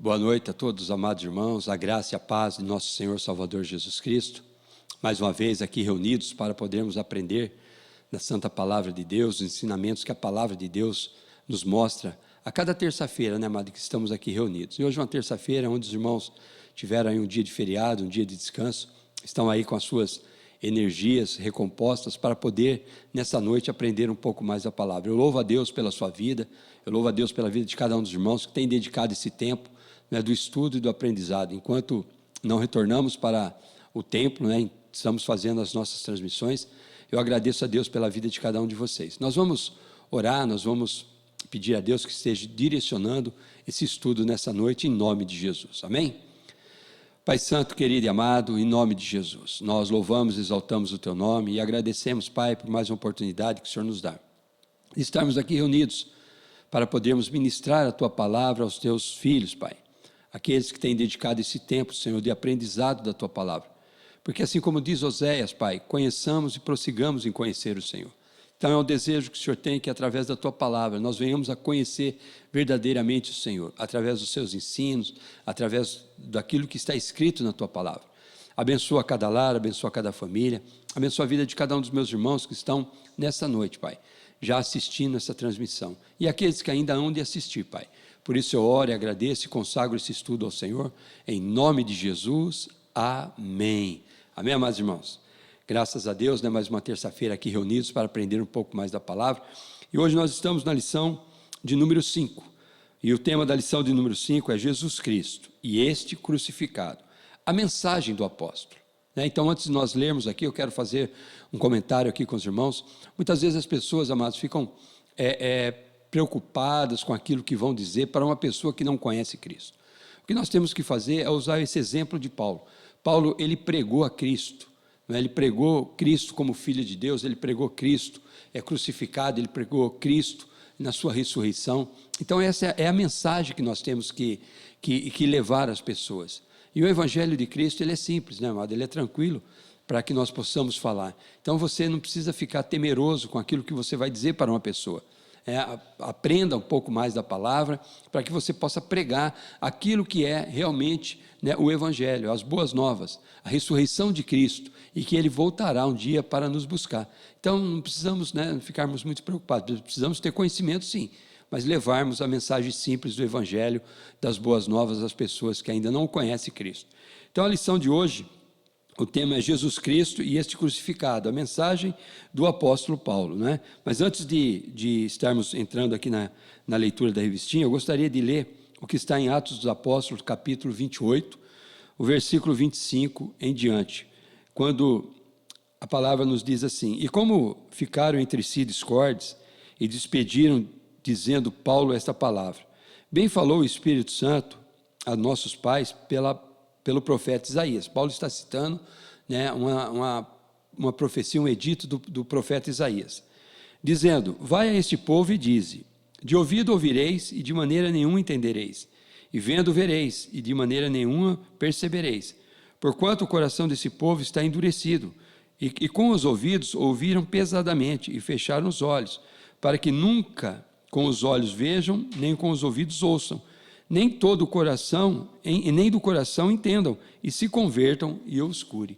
Boa noite a todos, amados irmãos, a graça e a paz de nosso Senhor Salvador Jesus Cristo. Mais uma vez aqui reunidos para podermos aprender da Santa Palavra de Deus, os ensinamentos que a Palavra de Deus nos mostra a cada terça-feira, né, amado, que estamos aqui reunidos. E hoje é uma terça-feira onde os irmãos tiveram aí um dia de feriado, um dia de descanso, estão aí com as suas energias recompostas para poder, nessa noite, aprender um pouco mais a Palavra. Eu louvo a Deus pela sua vida, eu louvo a Deus pela vida de cada um dos irmãos que tem dedicado esse tempo, né, do estudo e do aprendizado. Enquanto não retornamos para o templo, né, estamos fazendo as nossas transmissões, eu agradeço a Deus pela vida de cada um de vocês. Nós vamos orar, nós vamos pedir a Deus que esteja direcionando esse estudo nessa noite, em nome de Jesus, amém? Pai Santo, querido e amado, em nome de Jesus, nós louvamos e exaltamos o Teu nome e agradecemos, Pai, por mais uma oportunidade que o Senhor nos dá. Estarmos aqui reunidos para podermos ministrar a Tua palavra aos Teus filhos, Pai. Aqueles que têm dedicado esse tempo, Senhor, de aprendizado da Tua palavra. Porque assim como diz Oséias, Pai, conheçamos e prossigamos em conhecer o Senhor. Então é um desejo que o Senhor tem que através da Tua palavra nós venhamos a conhecer verdadeiramente o Senhor, através dos Seus ensinos, através daquilo que está escrito na Tua palavra. Abençoa cada lar, abençoa cada família, abençoa a vida de cada um dos meus irmãos que estão nessa noite, Pai, já assistindo essa transmissão. E aqueles que ainda hão de assistir, Pai. Por isso eu oro e agradeço e consagro esse estudo ao Senhor, em nome de Jesus, amém. Amém, amados irmãos? Graças a Deus, né, mais uma terça-feira aqui reunidos para aprender um pouco mais da palavra. E hoje nós estamos na lição de número 5. E o tema da lição de número 5 é Jesus Cristo e este crucificado. A mensagem do apóstolo. Né? Então, antes de nós lermos aqui, eu quero fazer um comentário aqui com os irmãos. Muitas vezes as pessoas, amados, ficam preocupadas com aquilo que vão dizer para uma pessoa que não conhece Cristo. O que nós temos que fazer é usar esse exemplo de Paulo. Paulo, ele pregou a Cristo, né? Ele pregou Cristo como Filho de Deus, ele pregou Cristo crucificado, ele pregou Cristo na sua ressurreição. Então essa é a mensagem que nós temos que levar às pessoas. E o Evangelho de Cristo, ele é simples, né, amado? Ele é tranquilo para que nós possamos falar. Então você não precisa ficar temeroso com aquilo que você vai dizer para uma pessoa. Aprenda um pouco mais da palavra para que você possa pregar aquilo que é realmente, né, o Evangelho, as boas novas, a ressurreição de Cristo e que Ele voltará um dia para nos buscar. Então não precisamos, né, ficarmos muito preocupados, precisamos ter conhecimento sim, mas levarmos a mensagem simples do Evangelho, das boas novas às pessoas que ainda não conhecem Cristo. Então a lição de hoje, o tema é Jesus Cristo e este crucificado, a mensagem do apóstolo Paulo, né? Mas antes de estarmos entrando aqui na leitura da revistinha, eu gostaria de ler o que está em Atos dos Apóstolos, capítulo 28, o versículo 25 em diante, quando a palavra nos diz assim: E como ficaram entre si discordes e despediram, dizendo Paulo esta palavra, bem falou o Espírito Santo a nossos pais pelo profeta Isaías. Paulo está citando, né, uma profecia, um edito do profeta Isaías, dizendo: Vai a este povo e dize, de ouvido ouvireis e de maneira nenhuma entendereis, e vendo vereis e de maneira nenhuma percebereis, porquanto o coração desse povo está endurecido, e com os ouvidos ouviram pesadamente e fecharam os olhos, para que nunca com os olhos vejam, nem com os ouvidos ouçam, nem todo o coração, nem do coração entendam, e se convertam e obscurem.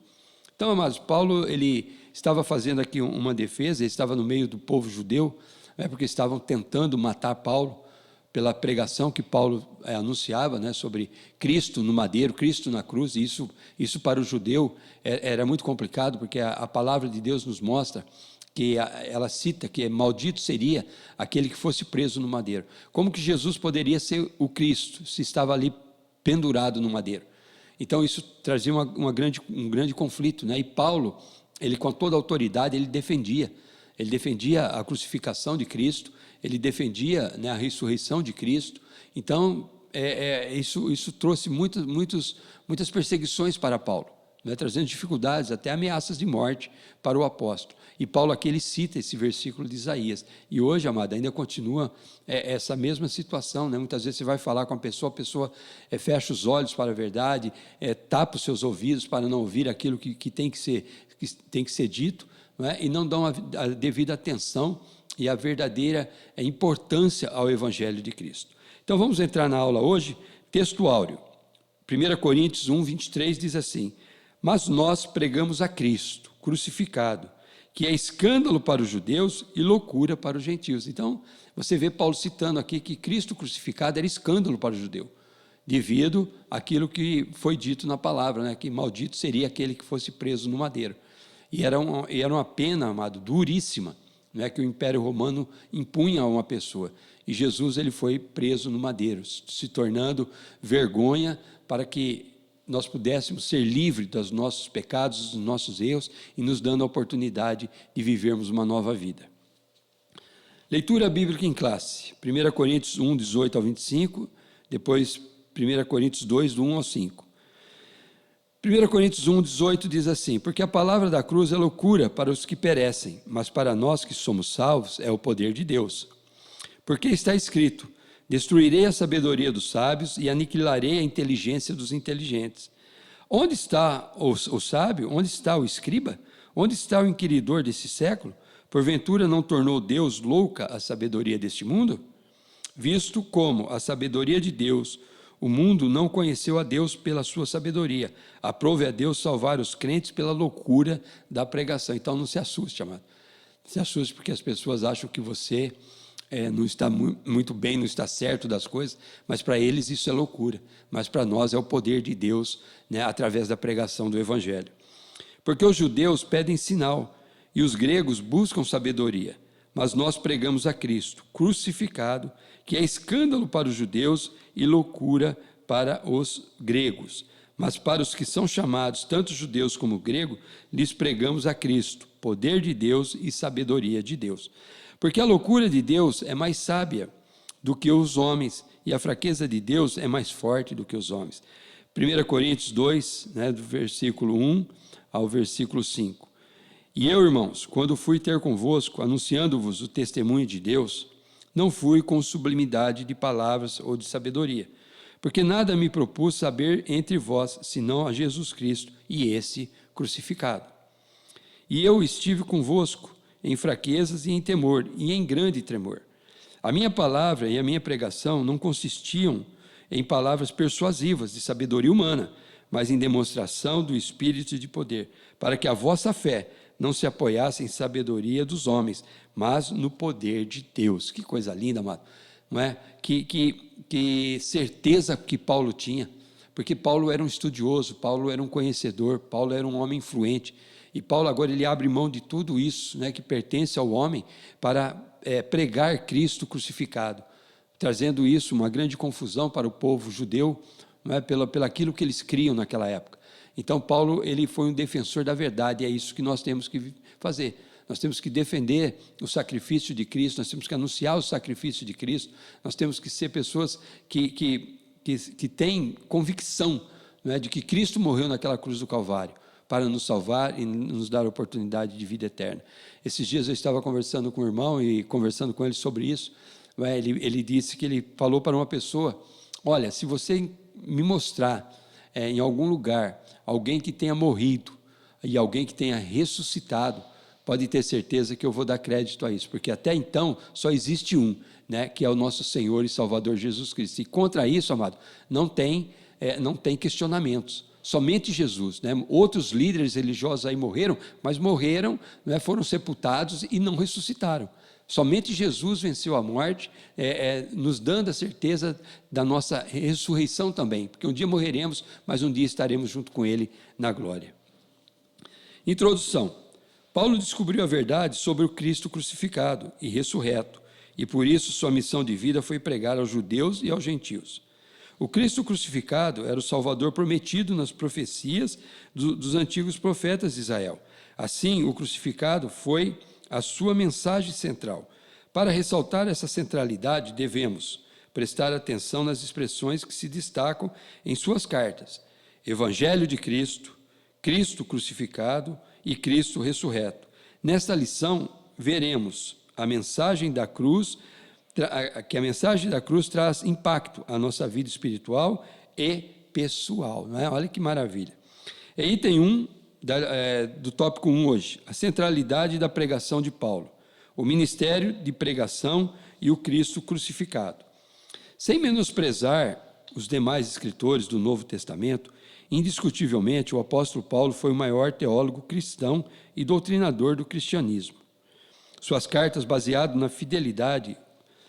Então, amados, Paulo, ele estava fazendo aqui uma defesa, ele estava no meio do povo judeu, porque estavam tentando matar Paulo, pela pregação que Paulo anunciava, né, sobre Cristo no madeiro, Cristo na cruz, e isso para o judeu era muito complicado, porque a palavra de Deus nos mostra que ela cita que maldito seria aquele que fosse preso no madeiro. Como que Jesus poderia ser o Cristo se estava ali pendurado no madeiro? Então isso trazia um grande conflito, né? E Paulo, ele com toda a autoridade, ele defendia a crucificação de Cristo, ele defendia, né, a ressurreição de Cristo. Então isso trouxe muitas perseguições para Paulo, né, trazendo dificuldades, até ameaças de morte para o apóstolo. E Paulo aqui ele cita esse versículo de Isaías. E hoje, amado, ainda continua essa mesma situação, né? Muitas vezes você vai falar com a pessoa fecha os olhos para a verdade, tapa os seus ouvidos para não ouvir aquilo que tem que ser dito, não é? E não dão a devida atenção e a verdadeira importância ao Evangelho de Cristo. Então vamos entrar na aula hoje, Texto áureo, 1 Coríntios 1, 23 diz assim: mas nós pregamos a Cristo crucificado, que é escândalo para os judeus e loucura para os gentios. Então, você vê Paulo citando aqui que Cristo crucificado era escândalo para o judeu, devido àquilo que foi dito na palavra, né, que maldito seria aquele que fosse preso no madeiro. E era uma pena, amado, duríssima, né, que o Império Romano impunha a uma pessoa. E Jesus ele foi preso no madeiro, se tornando vergonha para que nós pudéssemos ser livres dos nossos pecados, dos nossos erros, e nos dando a oportunidade de vivermos uma nova vida. Leitura bíblica em classe, 1 Coríntios 1, 18 ao 25, depois 1 Coríntios 2, do 1 ao 5. 1 Coríntios 1, 18 diz assim: porque a palavra da cruz é loucura para os que perecem, mas para nós que somos salvos é o poder de Deus. Porque está escrito: destruirei a sabedoria dos sábios e aniquilarei a inteligência dos inteligentes. Onde está o sábio? Onde está o escriba? Onde está o inquiridor desse século? Porventura não tornou Deus louca a sabedoria deste mundo? Visto como a sabedoria de Deus, o mundo não conheceu a Deus pela sua sabedoria. Aprove a Deus salvar os crentes pela loucura da pregação. Então não se assuste, amado. Não se assuste porque as pessoas acham que você não está muito bem, não está certo das coisas, mas para eles isso é loucura. Mas para nós é o poder de Deus, né, através da pregação do Evangelho. Porque os judeus pedem sinal e os gregos buscam sabedoria. Mas nós pregamos a Cristo, crucificado, que é escândalo para os judeus e loucura para os gregos. Mas para os que são chamados, tanto judeus como grego, lhes pregamos a Cristo, poder de Deus e sabedoria de Deus. Porque a loucura de Deus é mais sábia do que os homens, e a fraqueza de Deus é mais forte do que os homens. 1 Coríntios 2, né, do versículo 1 ao versículo 5. E eu, irmãos, quando fui ter convosco, anunciando-vos o testemunho de Deus, não fui com sublimidade de palavras ou de sabedoria, porque nada me propus saber entre vós, senão a Jesus Cristo e esse crucificado. E eu estive convosco em fraquezas e em temor, e em grande tremor. A minha palavra e a minha pregação não consistiam em palavras persuasivas de sabedoria humana, mas em demonstração do Espírito e de poder, para que a vossa fé não se apoiasse em sabedoria dos homens, mas no poder de Deus. Que coisa linda, amado. Não é? Que certeza que Paulo tinha, porque Paulo era um estudioso, Paulo era um conhecedor, Paulo era um homem influente, e Paulo agora ele abre mão de tudo isso, né, que pertence ao homem, para pregar Cristo crucificado, trazendo isso, uma grande confusão para o povo judeu, não é, pelo aquilo que eles criam naquela época. Então Paulo ele foi um defensor da verdade, e é isso que nós temos que fazer. Nós temos que defender o sacrifício de Cristo, nós temos que anunciar o sacrifício de Cristo, nós temos que ser pessoas que têm convicção, não é, de que Cristo morreu naquela cruz do Calvário, para nos salvar e nos dar a oportunidade de vida eterna. Esses dias eu estava conversando com o irmão e conversando com ele sobre isso. Ele disse que ele falou para uma pessoa: olha, se você me mostrar em algum lugar alguém que tenha morrido e alguém que tenha ressuscitado, pode ter certeza que eu vou dar crédito a isso, porque até então só existe um, né, que é o nosso Senhor e Salvador Jesus Cristo. E contra isso, amado, não tem questionamentos. Somente Jesus, né? Outros líderes religiosos aí morreram, mas morreram, né, foram sepultados e não ressuscitaram. Somente Jesus venceu a morte, nos dando a certeza da nossa ressurreição também, porque um dia morreremos, mas um dia estaremos junto com Ele na glória. Introdução. Paulo descobriu a verdade sobre o Cristo crucificado e ressurreto, e por isso sua missão de vida foi pregar aos judeus e aos gentios. O Cristo crucificado era o Salvador prometido nas profecias dos antigos profetas de Israel. Assim, o crucificado foi a sua mensagem central. Para ressaltar essa centralidade, devemos prestar atenção nas expressões que se destacam em suas cartas: Evangelho de Cristo, Cristo crucificado e Cristo ressurreto. Nesta lição, veremos a mensagem da cruz, que a mensagem da cruz traz impacto à nossa vida espiritual e pessoal. Não é? Olha que maravilha. É item 1 do tópico 1 hoje, a centralidade da pregação de Paulo, o ministério de pregação e o Cristo crucificado. Sem menosprezar os demais escritores do Novo Testamento, indiscutivelmente o apóstolo Paulo foi o maior teólogo cristão e doutrinador do cristianismo. Suas cartas, baseadas na fidelidade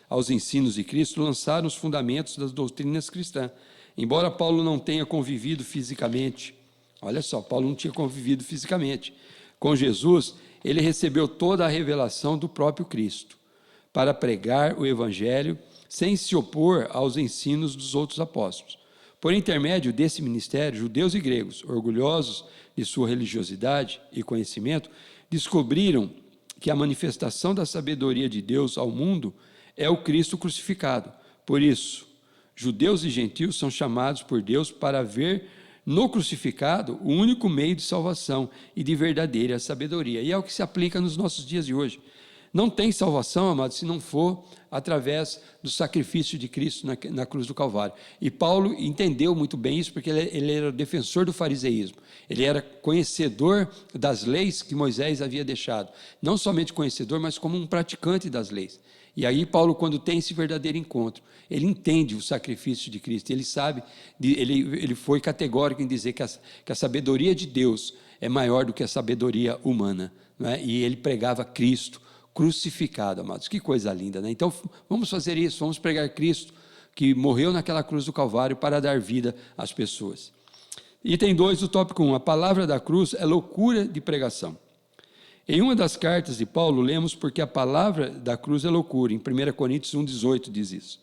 aos ensinos de Cristo, lançaram os fundamentos das doutrinas cristãs. Embora Paulo não tenha convivido fisicamente, olha só, Paulo não tinha convivido fisicamente com Jesus, ele recebeu toda a revelação do próprio Cristo para pregar o Evangelho sem se opor aos ensinos dos outros apóstolos. Por intermédio desse ministério, judeus e gregos, orgulhosos de sua religiosidade e conhecimento, descobriram que a manifestação da sabedoria de Deus ao mundo é o Cristo crucificado. Por isso, judeus e gentios são chamados por Deus para ver no crucificado o único meio de salvação e de verdadeira sabedoria. E é o que se aplica nos nossos dias de hoje. Não tem salvação, amados, se não for através do sacrifício de Cristo na cruz do Calvário. E Paulo entendeu muito bem isso, porque ele era defensor do fariseísmo. Ele era conhecedor das leis que Moisés havia deixado. Não somente conhecedor, mas como um praticante das leis. E aí Paulo, quando tem esse verdadeiro encontro, ele entende o sacrifício de Cristo, ele sabe, ele foi categórico em dizer que a sabedoria de Deus é maior do que a sabedoria humana, não é? E ele pregava Cristo crucificado, amados. Que coisa linda, né? Então, vamos fazer isso, vamos pregar Cristo, que morreu naquela cruz do Calvário para dar vida às pessoas. Item 2 do tópico 1, a palavra da cruz é loucura de pregação. Em uma das cartas de Paulo, lemos porque a palavra da cruz é loucura. Em 1 Coríntios 1,18 diz isso.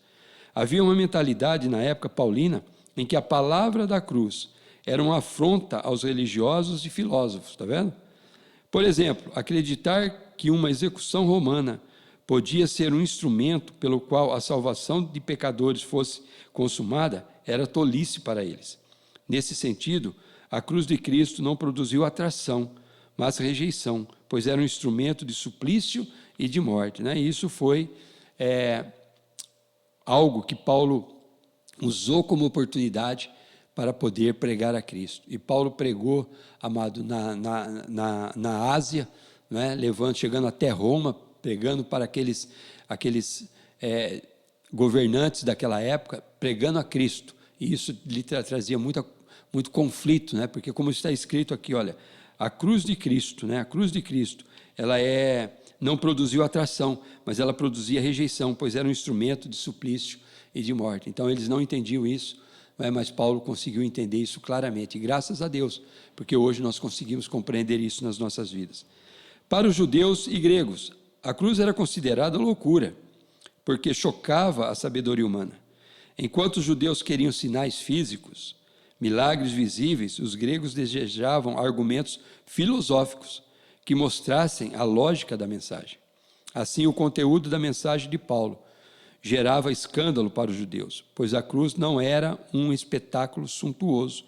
Havia uma mentalidade na época paulina em que a palavra da cruz era uma afronta aos religiosos e filósofos, está vendo? Por exemplo, acreditar que uma execução romana podia ser um instrumento pelo qual a salvação de pecadores fosse consumada era tolice para eles. Nesse sentido, a cruz de Cristo não produziu atração, mas rejeição, pois era um instrumento de suplício e de morte, né? E isso foi algo que Paulo usou como oportunidade para poder pregar a Cristo. E Paulo pregou, amado, na Ásia, né? Chegando até Roma, pregando para aqueles governantes daquela época, pregando a Cristo. E isso lhe trazia muito conflito, né? Porque como está escrito aqui, olha, a cruz de Cristo, né? A cruz de Cristo, ela não produziu atração, mas ela produzia rejeição, pois era um instrumento de suplício e de morte. Então, eles não entendiam isso, mas Paulo conseguiu entender isso claramente, e graças a Deus, porque hoje nós conseguimos compreender isso nas nossas vidas. Para os judeus e gregos, a cruz era considerada loucura, porque chocava a sabedoria humana. Enquanto os judeus queriam sinais físicos, milagres visíveis, os gregos desejavam argumentos filosóficos que mostrassem a lógica da mensagem. Assim, o conteúdo da mensagem de Paulo gerava escândalo para os judeus, pois a cruz não era um espetáculo suntuoso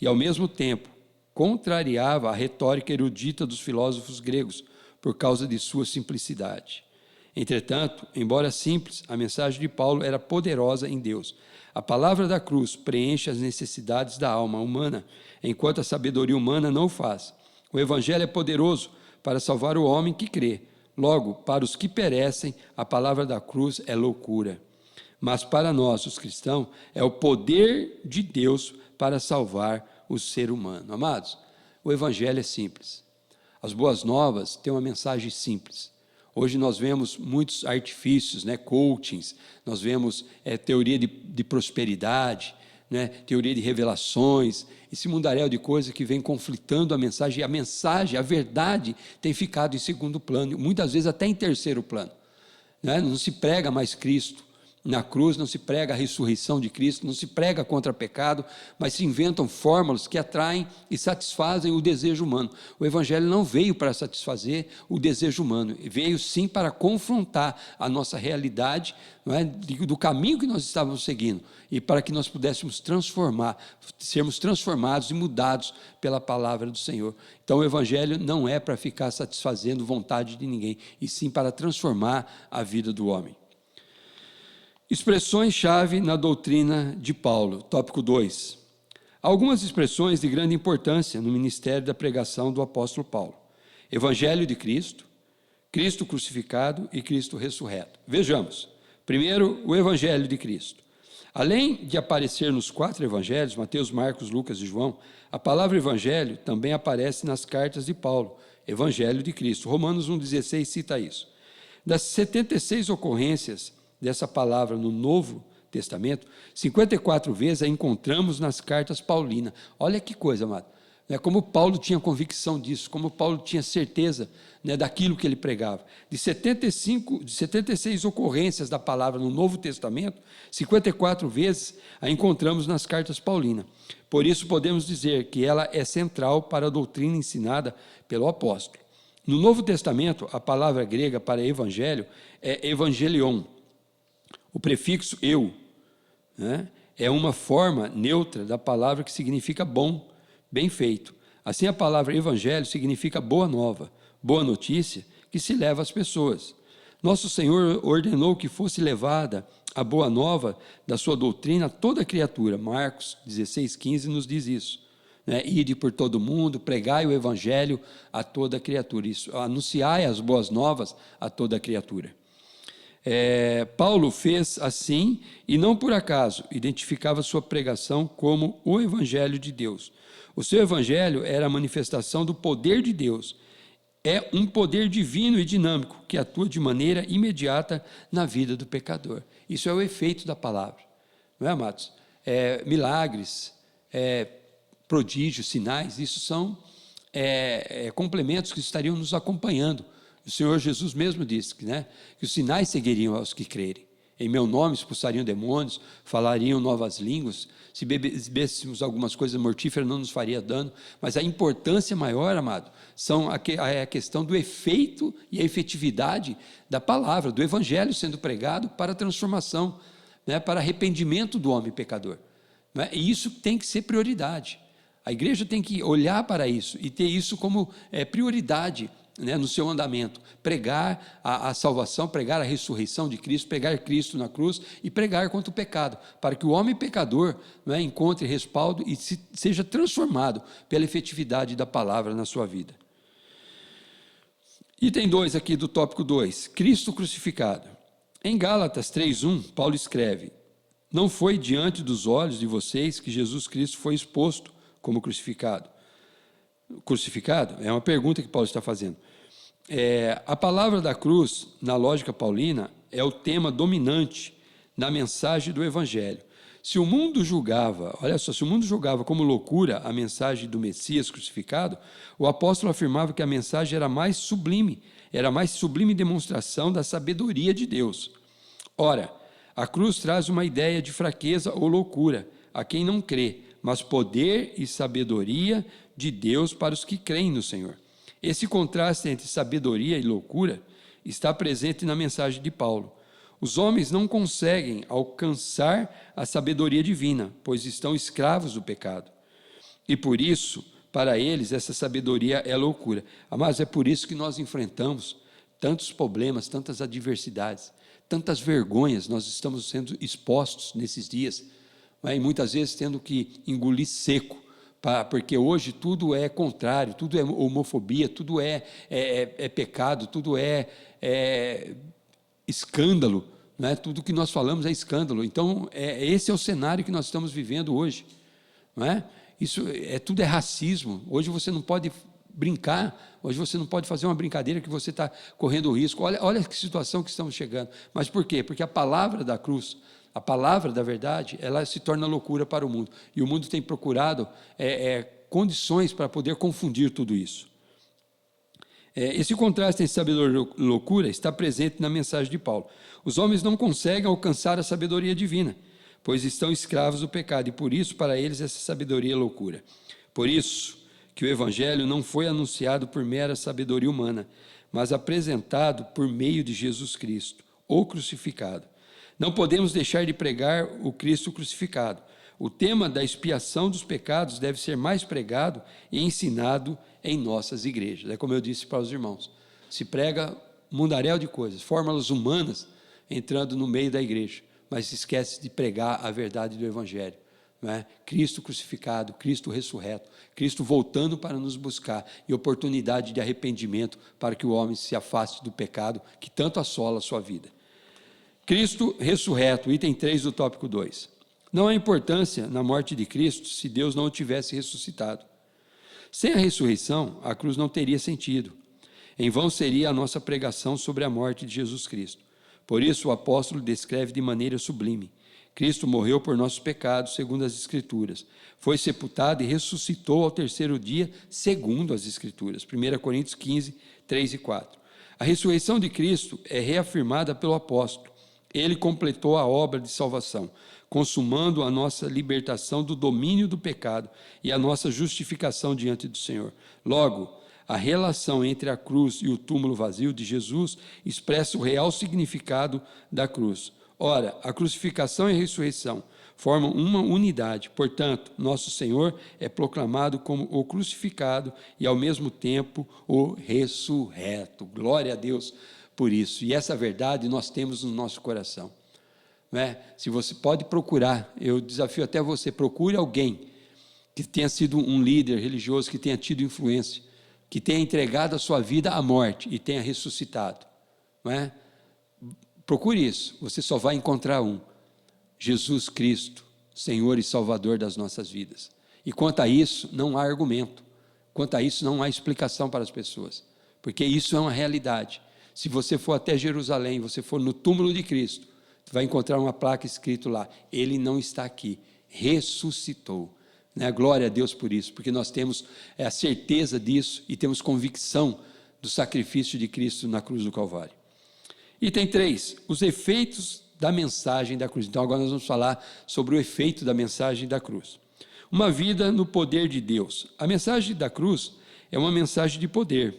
e, ao mesmo tempo, contrariava a retórica erudita dos filósofos gregos por causa de sua simplicidade. Entretanto, embora simples, a mensagem de Paulo era poderosa em Deus. A palavra da cruz preenche as necessidades da alma humana, enquanto a sabedoria humana não o faz. O Evangelho é poderoso para salvar o homem que crê. Logo, para os que perecem, a palavra da cruz é loucura. Mas para nós, os cristãos, é o poder de Deus para salvar o ser humano. Amados, o Evangelho é simples. As boas novas têm uma mensagem simples. Hoje nós vemos muitos artifícios, né, coachings, nós vemos teoria de prosperidade, né, teoria de revelações, esse mundaréu de coisas que vem conflitando a mensagem, e a mensagem, a verdade, tem ficado em segundo plano, muitas vezes até em terceiro plano. Né? Não se prega mais Cristo na cruz, não se prega a ressurreição de Cristo, não se prega contra o pecado, mas se inventam fórmulas que atraem e satisfazem o desejo humano. O Evangelho não veio para satisfazer o desejo humano, veio sim para confrontar a nossa realidade, não é, do caminho que nós estávamos seguindo, e para que nós pudéssemos sermos transformados e mudados pela palavra do Senhor. Então o Evangelho não é para ficar satisfazendo vontade de ninguém, e sim para transformar a vida do homem. Expressões-chave na doutrina de Paulo, tópico 2. Algumas expressões de grande importância no ministério da pregação do apóstolo Paulo. Evangelho de Cristo, Cristo crucificado e Cristo ressurreto. Vejamos. Primeiro, o Evangelho de Cristo. Além de aparecer nos 4 evangelhos, Mateus, Marcos, Lucas e João, a palavra evangelho também aparece nas cartas de Paulo, Evangelho de Cristo. Romanos 1,16 cita isso. Das 76 ocorrências dessa palavra no Novo Testamento, 54 vezes a encontramos nas cartas paulinas. Olha que coisa, amado. Como Paulo tinha convicção disso, como Paulo tinha certeza, daquilo que ele pregava. De 76 ocorrências da palavra no Novo Testamento, 54 vezes a encontramos nas cartas paulinas. Por isso podemos dizer que ela é central para a doutrina ensinada pelo apóstolo. No Novo Testamento, a palavra grega para evangelho é evangelion. O prefixo eu, é uma forma neutra da palavra que significa bom, bem feito. Assim, a palavra evangelho significa boa nova, boa notícia que se leva às pessoas. Nosso Senhor ordenou que fosse levada a boa nova da sua doutrina a toda criatura. Marcos 16,15 nos diz isso. Ide por todo mundo, pregai o evangelho a toda criatura. Isso, anunciai as boas novas a toda criatura. Paulo fez assim, e não por acaso, identificava sua pregação como o evangelho de Deus. O seu evangelho era a manifestação do poder de Deus. É um poder divino e dinâmico que atua de maneira imediata na vida do pecador. Isso é o efeito da palavra, não é, amados? Milagres, prodígios, sinais, isso são complementos que estariam nos acompanhando. O Senhor Jesus mesmo disse que os sinais seguiriam aos que crerem. Em meu nome expulsariam demônios, falariam novas línguas, se bebêssemos algumas coisas mortíferas não nos faria dano, mas a importância maior, amado, são a questão do efeito e a efetividade da palavra, do evangelho sendo pregado para a transformação, para arrependimento do homem pecador. E isso tem que ser prioridade. A igreja tem que olhar para isso e ter isso como prioridade, no seu andamento, pregar a salvação, pregar a ressurreição de Cristo, pregar Cristo na cruz e pregar contra o pecado, para que o homem pecador encontre respaldo e seja transformado pela efetividade da palavra na sua vida. Item 2 aqui do tópico 2, Cristo crucificado. Em Gálatas 3,1, Paulo escreve: não foi diante dos olhos de vocês que Jesus Cristo foi exposto como crucificado. Crucificado? É uma pergunta que Paulo está fazendo. A palavra da cruz, na lógica paulina, é o tema dominante na mensagem do Evangelho. Se o mundo julgava, olha só, se o mundo julgava como loucura a mensagem do Messias crucificado, o apóstolo afirmava que a mensagem era a mais sublime demonstração da sabedoria de Deus. Ora, a cruz traz uma ideia de fraqueza ou loucura a quem não crê, mas poder e sabedoria de Deus para os que creem no Senhor. Esse contraste entre sabedoria e loucura está presente na mensagem de Paulo. Os homens não conseguem alcançar a sabedoria divina, pois estão escravos do pecado. E por isso, para eles, essa sabedoria é loucura. Mas é por isso que nós enfrentamos tantos problemas, tantas adversidades, tantas vergonhas, nós estamos sendo expostos nesses dias, e muitas vezes tendo que engolir seco, porque hoje tudo é contrário, tudo é homofobia, tudo é pecado, tudo é escândalo, tudo que nós falamos é escândalo. Então, esse é o cenário que nós estamos vivendo hoje, não é? Isso tudo é racismo. Hoje você não pode brincar, hoje você não pode fazer uma brincadeira que você está correndo risco. Olha que situação que estamos chegando. Mas por quê? Porque a palavra da cruz, a palavra da verdade, ela se torna loucura para o mundo. E o mundo tem procurado condições para poder confundir tudo isso. Esse contraste entre sabedoria e loucura está presente na mensagem de Paulo. Os homens não conseguem alcançar a sabedoria divina, pois estão escravos do pecado, e por isso, para eles, essa sabedoria é loucura. Por isso que o Evangelho não foi anunciado por mera sabedoria humana, mas apresentado por meio de Jesus Cristo, o crucificado. Não podemos deixar de pregar o Cristo crucificado. O tema da expiação dos pecados deve ser mais pregado e ensinado em nossas igrejas. É como eu disse para os irmãos, se prega um mundaréu de coisas, fórmulas humanas entrando no meio da igreja, mas se esquece de pregar a verdade do Evangelho. Não é? Cristo crucificado, Cristo ressurreto, Cristo voltando para nos buscar e oportunidade de arrependimento para que o homem se afaste do pecado que tanto assola a sua vida. Cristo ressurreto, item 3 do tópico 2. Não há importância na morte de Cristo se Deus não o tivesse ressuscitado. Sem a ressurreição, a cruz não teria sentido. Em vão seria a nossa pregação sobre a morte de Jesus Cristo. Por isso, o apóstolo descreve de maneira sublime: Cristo morreu por nossos pecados, segundo as Escrituras. Foi sepultado e ressuscitou ao terceiro dia, segundo as Escrituras. 1 Coríntios 15, 3 e 4. A ressurreição de Cristo é reafirmada pelo apóstolo. Ele completou a obra de salvação, consumando a nossa libertação do domínio do pecado e a nossa justificação diante do Senhor. Logo, a relação entre a cruz e o túmulo vazio de Jesus expressa o real significado da cruz. Ora, a crucificação e a ressurreição formam uma unidade. Portanto, nosso Senhor é proclamado como o crucificado e, ao mesmo tempo, o ressurreto. Glória a Deus por isso. E essa verdade nós temos no nosso coração. Não é? Se você pode procurar, eu desafio até você, procure alguém que tenha sido um líder religioso, que tenha tido influência, que tenha entregado a sua vida à morte e tenha ressuscitado. Não é? Procure isso, você só vai encontrar um: Jesus Cristo, Senhor e Salvador das nossas vidas. E quanto a isso, não há argumento. Quanto a isso, não há explicação para as pessoas, porque isso é uma realidade. Se você for até Jerusalém, você for no túmulo de Cristo, você vai encontrar uma placa escrito lá: Ele não está aqui, ressuscitou. Né? Glória a Deus por isso, porque nós temos a certeza disso e temos convicção do sacrifício de Cristo na cruz do Calvário. Item 3, os efeitos da mensagem da cruz. Então agora nós vamos falar sobre o efeito da mensagem da cruz. Uma vida no poder de Deus. A mensagem da cruz é uma mensagem de poder.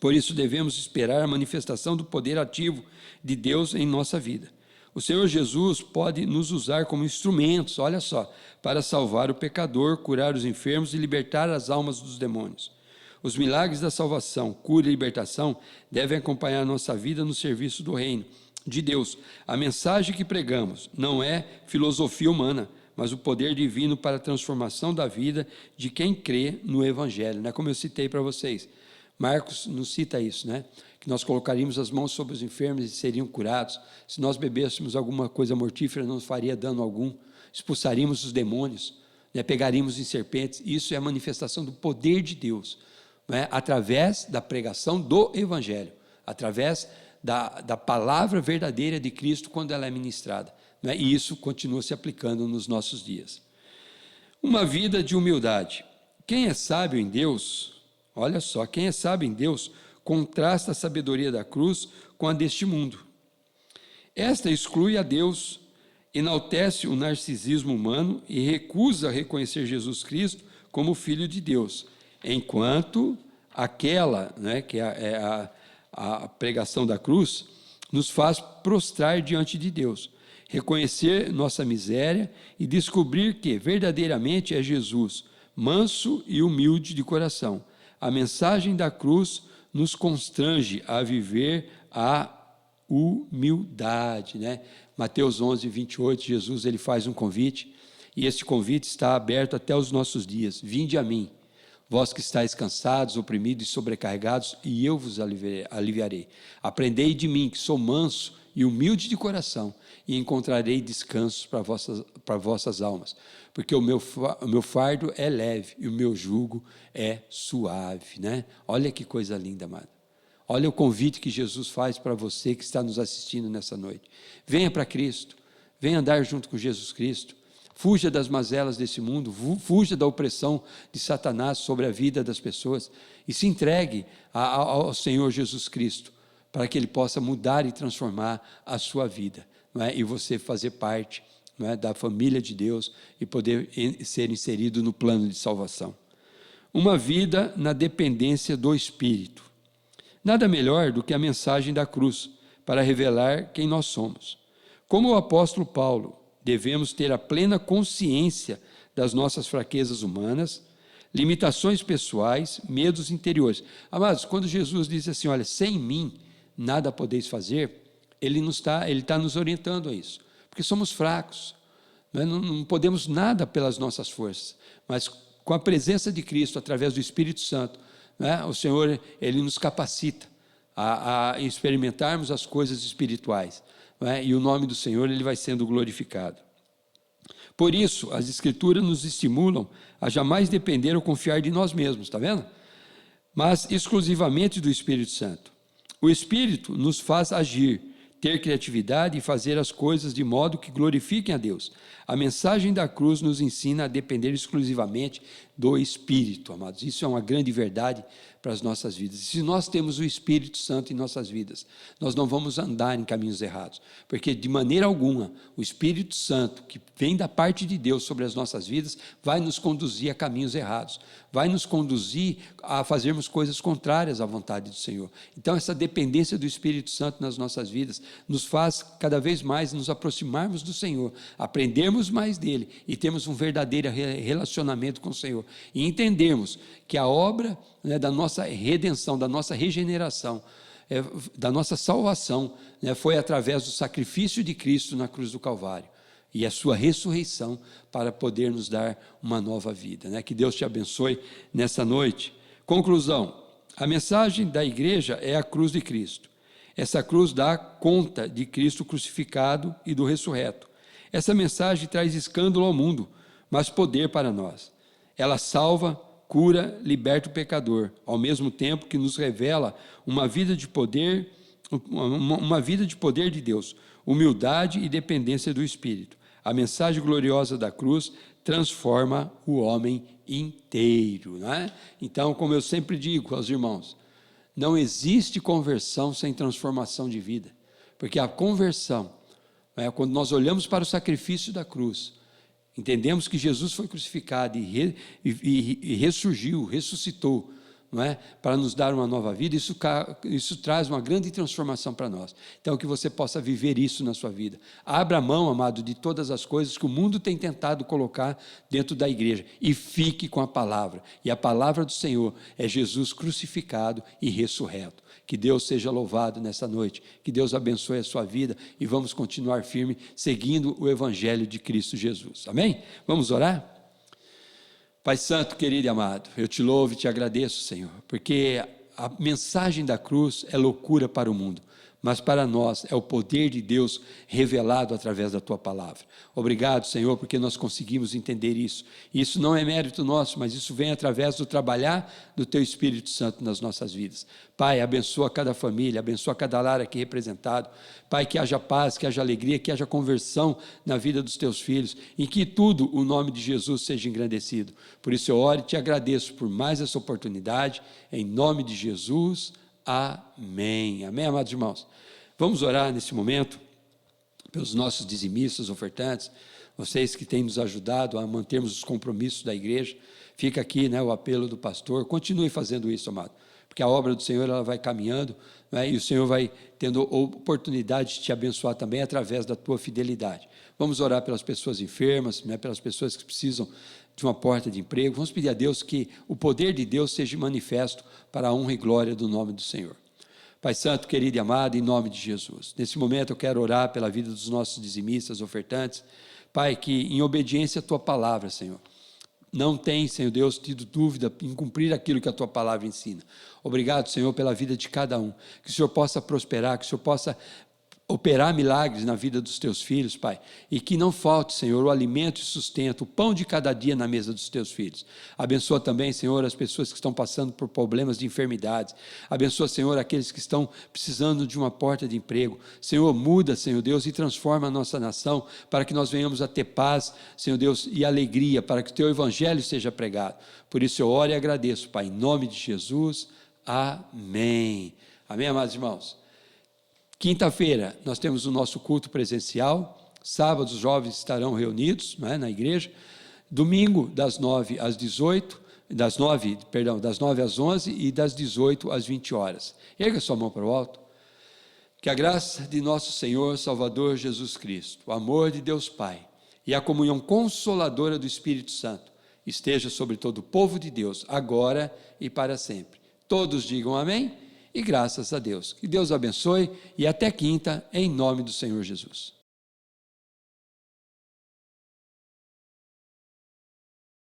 Por isso devemos esperar a manifestação do poder ativo de Deus em nossa vida. O Senhor Jesus pode nos usar como instrumentos, olha só, para salvar o pecador, curar os enfermos e libertar as almas dos demônios. Os milagres da salvação, cura e libertação devem acompanhar a nossa vida no serviço do reino de Deus. A mensagem que pregamos não é filosofia humana, mas o poder divino para a transformação da vida de quem crê no Evangelho. Né? Como eu citei para vocês, Marcos nos cita isso, né? Que nós colocaríamos as mãos sobre os enfermos e seriam curados. Se nós bebêssemos alguma coisa mortífera, não faria dano algum. Expulsaríamos os demônios, né? Pegaríamos em serpentes. Isso é a manifestação do poder de Deus, né? Através da pregação do Evangelho, através da palavra verdadeira de Cristo quando ela é ministrada, né? E isso continua se aplicando nos nossos dias. Uma vida de humildade. Quem é sábio em Deus, olha só, quem é sábio em Deus contrasta a sabedoria da cruz com a deste mundo. Esta exclui a Deus, enaltece o narcisismo humano e recusa reconhecer Jesus Cristo como Filho de Deus, enquanto aquela, né, que é a pregação da cruz, nos faz prostrar diante de Deus, reconhecer nossa miséria e descobrir que verdadeiramente é Jesus, manso e humilde de coração. A mensagem da cruz nos constrange a viver a humildade, né? Mateus 11, 28, Jesus ele faz um convite, e esse convite está aberto até os nossos dias. Vinde a mim, vós que estáis cansados, oprimidos e sobrecarregados, e eu vos aliviarei. Aprendei de mim, que sou manso e humilde de coração, e encontrarei descanso para vossas almas, porque o meu fardo é leve e o meu jugo é suave, né? Olha que coisa linda, amado. Olha o convite que Jesus faz para você que está nos assistindo nessa noite. Venha para Cristo, venha andar junto com Jesus Cristo, fuja das mazelas desse mundo, fuja da opressão de Satanás sobre a vida das pessoas e se entregue ao Senhor Jesus Cristo, para que Ele possa mudar e transformar a sua vida, não é? E você fazer parte, não é, da família de Deus e poder ser inserido no plano de salvação. Uma vida na dependência do Espírito. Nada melhor do que a mensagem da cruz para revelar quem nós somos. Como o apóstolo Paulo, devemos ter a plena consciência das nossas fraquezas humanas, limitações pessoais, medos interiores. Amados, quando Jesus diz assim, olha, sem mim nada podeis fazer, ele está nos orientando a isso, porque somos fracos, não podemos nada pelas nossas forças, mas com a presença de Cristo, através do Espírito Santo, o Senhor, Ele nos capacita a experimentarmos as coisas espirituais, e o nome do Senhor, Ele vai sendo glorificado. Por isso, as Escrituras nos estimulam a jamais depender ou confiar de nós mesmos, está vendo? Mas exclusivamente do Espírito Santo. O Espírito nos faz agir, ter criatividade e fazer as coisas de modo que glorifiquem a Deus. A mensagem da cruz nos ensina a depender exclusivamente do Espírito, amados. Isso é uma grande verdade para as nossas vidas. Se nós temos o Espírito Santo em nossas vidas, nós não vamos andar em caminhos errados, porque de maneira alguma o Espírito Santo, que vem da parte de Deus sobre as nossas vidas, vai nos conduzir a caminhos errados, vai nos conduzir a fazermos coisas contrárias à vontade do Senhor. Então essa dependência do Espírito Santo nas nossas vidas nos faz cada vez mais nos aproximarmos do Senhor, aprendermos mais dele e termos um verdadeiro relacionamento com o Senhor e entendermos que a obra, né, da nossa redenção, da nossa regeneração, da nossa salvação, né, foi através do sacrifício de Cristo na cruz do Calvário e a sua ressurreição para poder nos dar uma nova vida, né? Que Deus te abençoe nessa noite. Conclusão: a mensagem da igreja é a cruz de Cristo. Essa cruz dá conta de Cristo crucificado e do ressurreto. Essa mensagem traz escândalo ao mundo, mas poder para nós. Ela salva, cura, liberta o pecador, ao mesmo tempo que nos revela uma vida de poder de Deus, humildade e dependência do Espírito. A mensagem gloriosa da cruz transforma o homem inteiro, né? Então, como eu sempre digo aos irmãos, não existe conversão sem transformação de vida, porque a conversão, quando nós olhamos para o sacrifício da cruz, entendemos que Jesus foi crucificado e ressurgiu, ressuscitou, não é? Para nos dar uma nova vida. Isso traz uma grande transformação para nós. Então, que você possa viver isso na sua vida. Abra mão, amado, de todas as coisas que o mundo tem tentado colocar dentro da igreja e fique com a palavra. E a palavra do Senhor é Jesus crucificado e ressurreto. Que Deus seja louvado nessa noite, que Deus abençoe a sua vida e vamos continuar firme seguindo o Evangelho de Cristo Jesus. Amém? Vamos orar? Pai Santo, querido e amado, eu te louvo e te agradeço, Senhor, porque a mensagem da cruz é loucura para o mundo, mas para nós é o poder de Deus revelado através da Tua palavra. Obrigado, Senhor, porque nós conseguimos entender isso. Isso não é mérito nosso, mas isso vem através do trabalhar do Teu Espírito Santo nas nossas vidas. Pai, abençoa cada família, abençoa cada lar aqui representado. Pai, que haja paz, que haja alegria, que haja conversão na vida dos Teus filhos, e que tudo o nome de Jesus seja engrandecido. Por isso eu oro e te agradeço por mais essa oportunidade, em nome de Jesus. Amém. Amém, amados irmãos? Vamos orar nesse momento pelos nossos dizimistas, ofertantes, vocês que têm nos ajudado a mantermos os compromissos da igreja. Fica aqui, né, o apelo do pastor. Continue fazendo isso, amado, porque a obra do Senhor ela vai caminhando, né, e o Senhor vai tendo oportunidade de te abençoar também através da tua fidelidade. Vamos orar pelas pessoas enfermas, né, pelas pessoas que precisam de uma porta de emprego. Vamos pedir a Deus que o poder de Deus seja manifesto para a honra e glória do nome do Senhor. Pai Santo, querido e amado, em nome de Jesus, nesse momento eu quero orar pela vida dos nossos dizimistas, ofertantes. Pai, que em obediência à Tua palavra, Senhor, não tem, Senhor Deus, tido dúvida em cumprir aquilo que a Tua palavra ensina. Obrigado, Senhor, pela vida de cada um, que o Senhor possa prosperar, que o Senhor possa operar milagres na vida dos Teus filhos, Pai, e que não falte, Senhor, o alimento e sustento, o pão de cada dia na mesa dos Teus filhos. Abençoa também, Senhor, as pessoas que estão passando por problemas de enfermidades. Abençoa, Senhor, aqueles que estão precisando de uma porta de emprego. Senhor, muda, Senhor Deus, e transforma a nossa nação para que nós venhamos a ter paz, Senhor Deus, e alegria, para que o Teu Evangelho seja pregado. Por isso eu oro e agradeço, Pai, em nome de Jesus. Amém. Amém, amados irmãos? Quinta-feira nós temos o nosso culto presencial, sábado os jovens estarão reunidos, né, na igreja, domingo das 9 às 11 e das 18 às 20 horas. Erga sua mão para o alto. Que a graça de nosso Senhor Salvador Jesus Cristo, o amor de Deus Pai e a comunhão consoladora do Espírito Santo esteja sobre todo o povo de Deus, agora e para sempre. Todos digam amém. E graças a Deus. Que Deus abençoe e até quinta, em nome do Senhor Jesus.